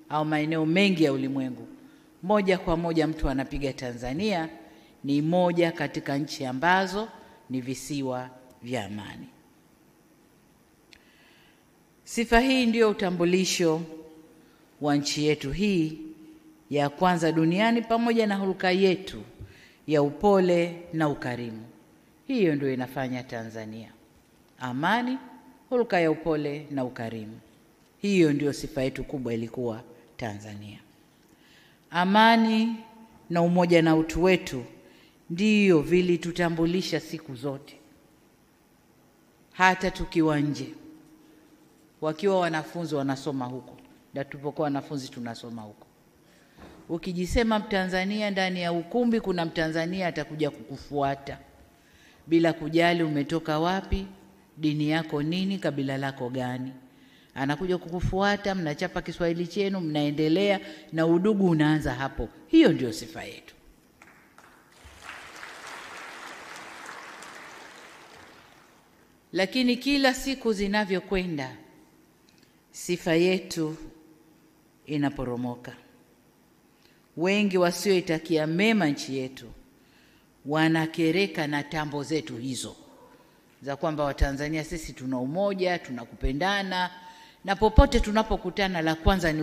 au maeneo mengi ya ulimwengu, moja kwa moja mtu anapiga Tanzania ni moja katika nchi ambazo ni visiwa vya amani. Sifa hii ndio utambulisho wa nchi yetu hii ya kwanza duniani, pamoja na hulka yetu ya upole na ukarimu. Hiyo ndio inafanya Tanzania. Amani, hulka ya upole na ukarimu. Hiyo ndio sifa yetu kubwa ilikuwa Tanzania. Amani na umoja na utu wetu ndiyo vilitutambulisha siku zote. Hata tukiwa nje, wakiwa wanafunzi wanasoma huko, na tulipokuwa wanafunzi tunasoma huko. Ukijisema Mtanzania ndani ya ukumbi, kuna Mtanzania atakuja kukufuata bila kujali umetoka wapi, dini yako nini, kabila lako gani. Anakuja kukufuata, mnachapa Kiswahili chenu, mnaendelea na udugu unaanza hapo. Hiyo ndio sifa yetu. Lakini kila siku zinavyokwenda, sifa yetu inaporomoka. Wengi wasioitakia mema nchi yetu wanakereka na tambo zetu hizo za kwamba Watanzania sisi tuna umoja, tunakupendana, na popote tunapokutana la kwanza ni